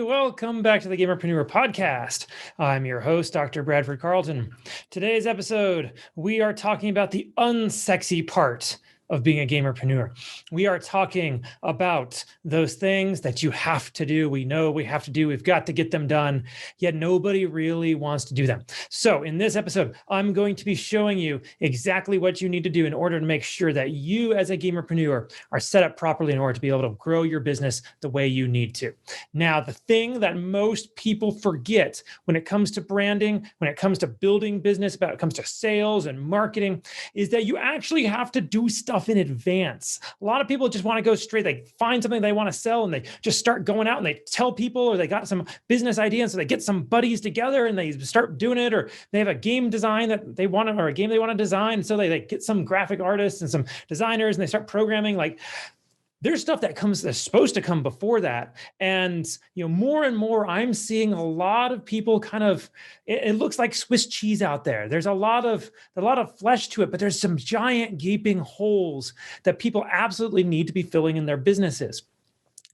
welcome back to the Gamerpreneur podcast. I'm your host, Dr. Bradford Carlton. Today's episode, we are talking about the unsexy part of being a gamerpreneur. We are talking about those things that you have to do. We know we have to do. We've got to get them done, yet nobody really wants to do them. So in this episode, I'm going to be showing you exactly what you need to do in order to make sure that you as a gamerpreneur are set up properly in order to be able to grow your business the way you need to. Now, the thing that most people forget when it comes to branding, when it comes to building business, when it comes to sales and marketing, is that you actually have to do stuff in advance. A lot of people just want to go straight. They find something they want to sell and they just start going out and they tell people, or they got some business idea. And so they get some buddies together and they start doing it, or they have a game design that they want to, or a game they want to design. So they get some graphic artists and some designers and they start programming. Like, there's stuff that's supposed to come before that. And, more and more, I'm seeing a lot of people it looks like Swiss cheese out there. There's a lot of flesh to it, but there's some giant gaping holes that people absolutely need to be filling in their businesses.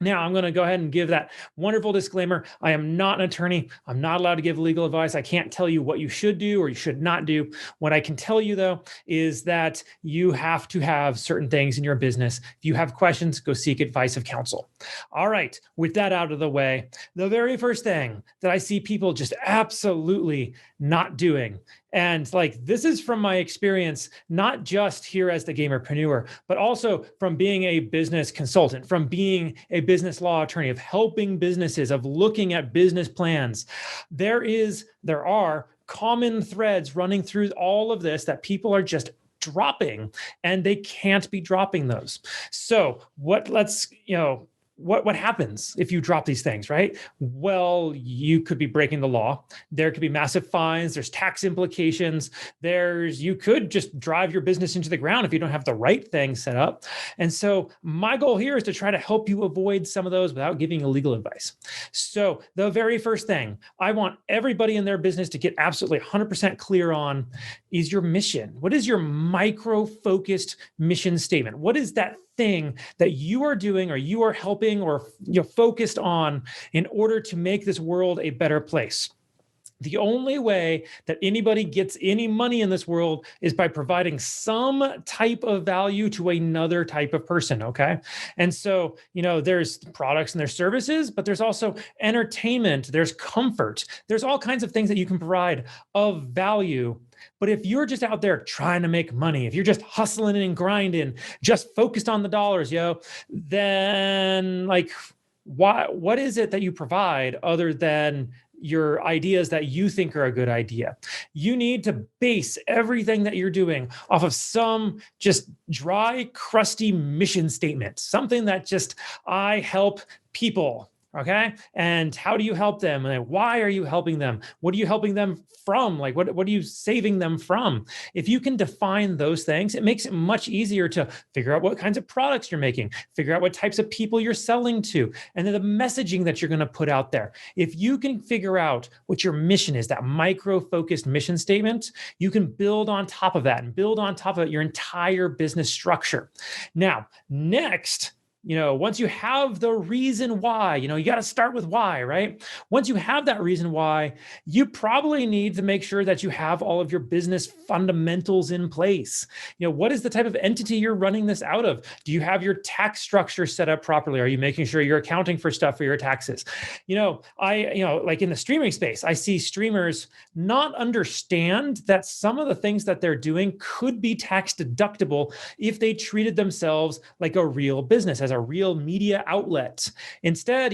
Now, I'm going to go ahead and give that wonderful disclaimer. I am not an attorney. I'm not allowed to give legal advice. I can't tell you what you should do or you should not do. What I can tell you, though, is that you have to have certain things in your business. If you have questions, go seek advice of counsel. All right, with that out of the way, the very first thing that I see people just absolutely not doing, and this is from my experience, not just here as the gamerpreneur, but also from being a business consultant, from being a business law attorney, of helping businesses, of looking at business plans. There are common threads running through all of this that people are just dropping, and they can't be dropping those. So what happens if you drop these things, right? Well, you could be breaking the law. There could be massive fines. There's tax implications. You could just drive your business into the ground if you don't have the right thing set up. And so my goal here is to try to help you avoid some of those without giving you legal advice. So the very first thing I want everybody in their business to get absolutely 100% clear on is your mission. What is your micro-focused mission statement? What is that thing that you are doing, or you are helping, or you're focused on in order to make this world a better place? The only way that anybody gets any money in this world is by providing some type of value to another type of person, okay? And so, there's products and there's services, but there's also entertainment, there's comfort, there's all kinds of things that you can provide of value. But if you're just out there trying to make money, if you're just hustling and grinding, just focused on the dollars, then what is it that you provide other than your ideas that you think are a good idea? You need to base everything that you're doing off of some just dry, crusty mission statement, something that just, I help people. Okay. And how do you help them? And why are you helping them? What are you helping them from? What are you saving them from? If you can define those things, it makes it much easier to figure out what kinds of products you're making, figure out what types of people you're selling to, and then the messaging that you're going to put out there. If you can figure out what your mission is, that micro-focused mission statement, you can build on top of that and build on top of it your entire business structure. Now, next, once you have the reason why, you got to start with why, right? Once you have that reason why, you probably need to make sure that you have all of your business fundamentals in place. What is the type of entity you're running this out of? Do you have your tax structure set up properly? Are you making sure you're accounting for stuff for your taxes? Like in the streaming space, I see streamers not understand that some of the things that they're doing could be tax deductible if they treated themselves like a real business, as a real media outlet. Instead,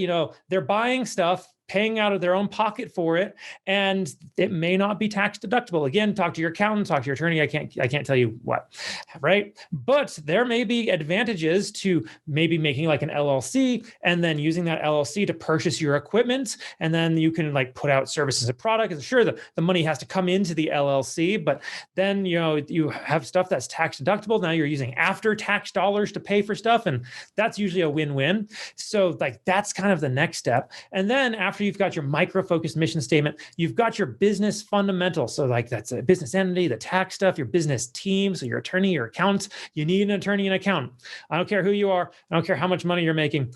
they're buying stuff, paying out of their own pocket for it, and it may not be tax deductible. Again, talk to your accountant, talk to your attorney. I can't tell you what, right? But there may be advantages to maybe making like an LLC and then using that LLC to purchase your equipment. And then you can put out services and product. And sure, the money has to come into the LLC, but then, you have stuff that's tax deductible. Now you're using after tax dollars to pay for stuff. And that's usually a win-win. So that's kind of the next step. And then after you've got your micro-focused mission statement, you've got your business fundamentals. So that's a business entity, the tax stuff, your business team. So your attorney, your accountant, you need an attorney and accountant. I don't care who you are. I don't care how much money you're making.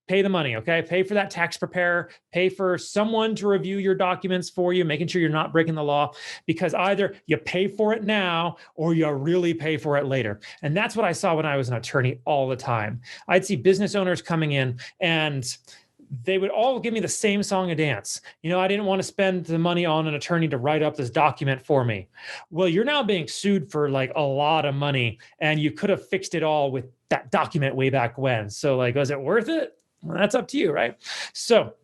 pay the money, okay? Pay for that tax preparer, pay for someone to review your documents for you, making sure you're not breaking the law, because either you pay for it now or you really pay for it later. And that's what I saw when I was an attorney all the time. I'd see business owners coming in and they would all give me the same song and dance. I didn't want to spend the money on an attorney to write up this document for me. Well, you're now being sued for like a lot of money, and you could have fixed it all with that document way back when. So like, was it worth it? Well, that's up to you, right? So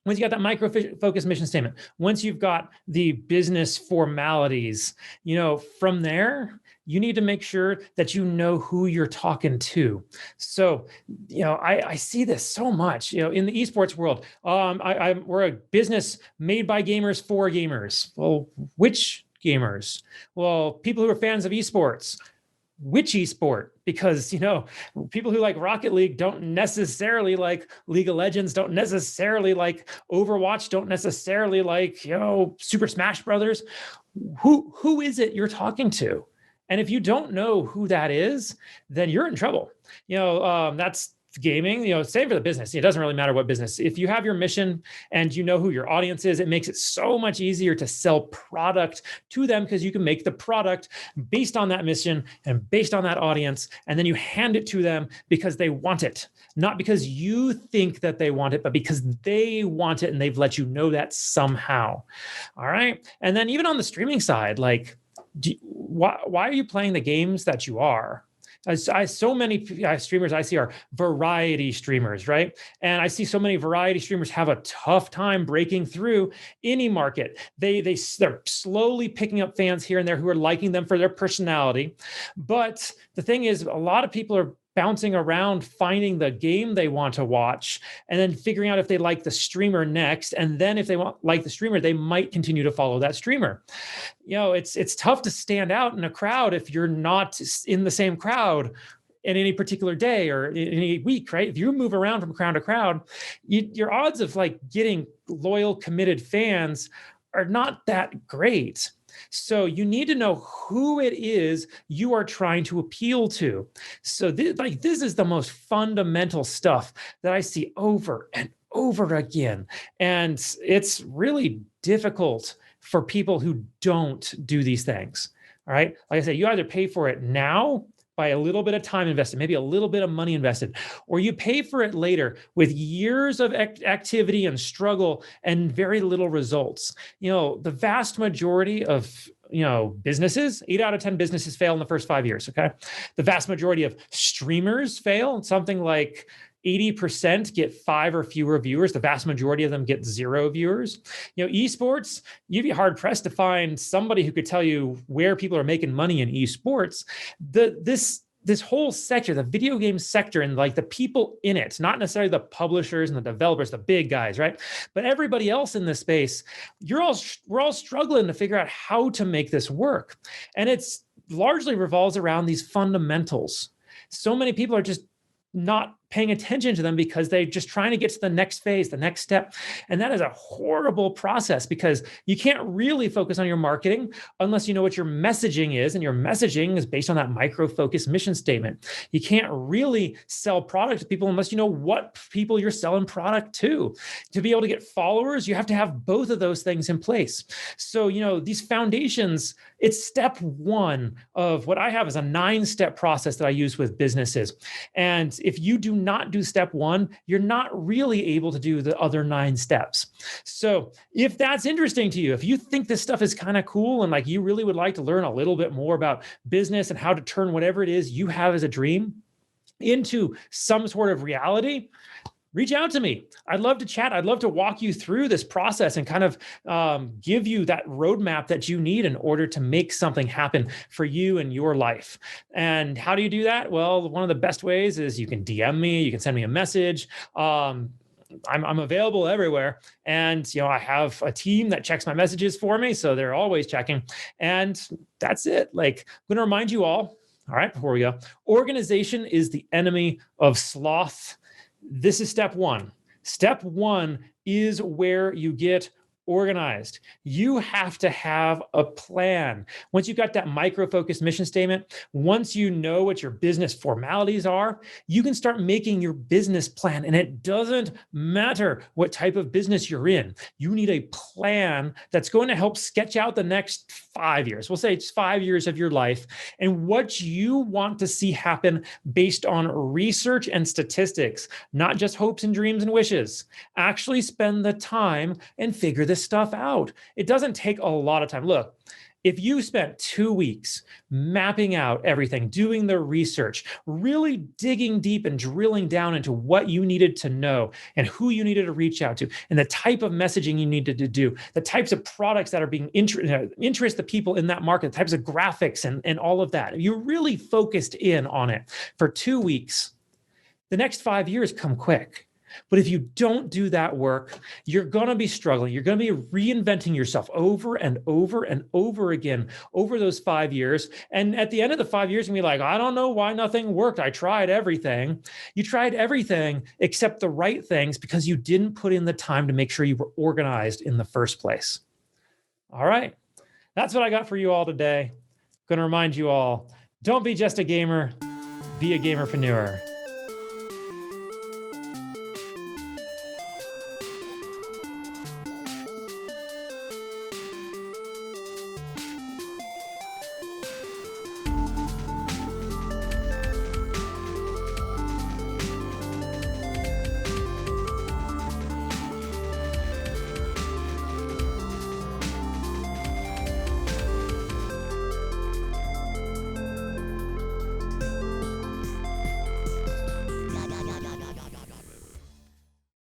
once you got that micro focus mission statement, once you've got the business formalities, from there, you need to make sure that you know who you're talking to. So, I see this so much, in the esports world. We're a business made by gamers for gamers. Well, which gamers? Well, people who are fans of esports. Which esport? Because, people who like Rocket League don't necessarily like League of Legends, don't necessarily like Overwatch, don't necessarily like, Super Smash Brothers. Who is it you're talking to? And if you don't know who that is, then you're in trouble. That's gaming, same for the business. It doesn't really matter what business. If you have your mission and you know who your audience is, it makes it so much easier to sell product to them, because you can make the product based on that mission and based on that audience. And then you hand it to them because they want it, not because you think that they want it, but because they want it and they've let you know that somehow. All right. And then even on the streaming side, like, why are you playing the games that you are? So many streamers I see are variety streamers, right? And I see so many variety streamers have a tough time breaking through any market. They're slowly picking up fans here and there who are liking them for their personality. But the thing is, a lot of people are bouncing around, finding the game they want to watch, and then figuring out if they like the streamer next. And then if they like the streamer, they might continue to follow that streamer. It's tough to stand out in a crowd if you're not in the same crowd in any particular day or in any week, right? If you move around from crowd to crowd, your odds of like getting loyal, committed fans are not that great. So you need to know who it is you are trying to appeal to. So this is the most fundamental stuff that I see over and over again. And it's really difficult for people who don't do these things. All right. Like I said, you either pay for it now by a little bit of time invested, maybe a little bit of money invested, or you pay for it later with years of activity and struggle and very little results. The vast majority of businesses, 8 out of 10 businesses fail in the first 5 years. Okay. The vast majority of streamers fail. Something like 80% get 5 or fewer viewers. The vast majority of them get 0 viewers. Esports, you'd be hard pressed to find somebody who could tell you where people are making money in esports. This whole sector, the video game sector, and like the people in it, not necessarily the publishers and the developers, the big guys, right? But everybody else in this space, we're all struggling to figure out how to make this work. And it's largely revolves around these fundamentals. So many people are just not paying attention to them because they're just trying to get to the next phase, the next step. And that is a horrible process, because you can't really focus on your marketing unless you know what your messaging is. And your messaging is based on that micro-focus mission statement. You can't really sell product to people unless you know what people you're selling product to. To be able to get followers, you have to have both of those things in place. So, these foundations, it's step one of what I have is a 9-step process that I use with businesses. And if you do not do step one, you're not really able to do the other 9 steps. So if that's interesting to you, if you think this stuff is kind of cool and like you really would like to learn a little bit more about business and how to turn whatever it is you have as a dream into some sort of reality, reach out to me. I'd love to chat. I'd love to walk you through this process and kind of give you that roadmap that you need in order to make something happen for you and your life. And how do you do that? Well, one of the best ways is you can DM me, you can send me a message. I'm available everywhere. And, I have a team that checks my messages for me. So they're always checking. And that's it. Like, I'm going to remind you all right, before we go, organization is the enemy of sloth. This is step one. Step one is where you get organized. You have to have a plan. Once you've got that micro-focused mission statement, once you know what your business formalities are, you can start making your business plan. And it doesn't matter what type of business you're in. You need a plan that's going to help sketch out the next 5 years. We'll say it's 5 years of your life and what you want to see happen based on research and statistics, not just hopes and dreams and wishes. Actually spend the time and figure this stuff out. It doesn't take a lot of time. Look, if you spent 2 weeks mapping out everything, doing the research, really digging deep and drilling down into what you needed to know and who you needed to reach out to and the type of messaging you needed to do, the types of products that are being interest the people in that market, the types of graphics and all of that. If you really focused in on it for 2 weeks, the next 5 years come quick. But if you don't do that work, you're going to be struggling. You're going to be reinventing yourself over and over and over again over those 5 years. And at the end of the 5 years, you're going to be like, I don't know why nothing worked. I tried everything. You tried everything except the right things because you didn't put in the time to make sure you were organized in the first place. All right. That's what I got for you all today. I'm going to remind you all, don't be just a gamer, be a gamerpreneur.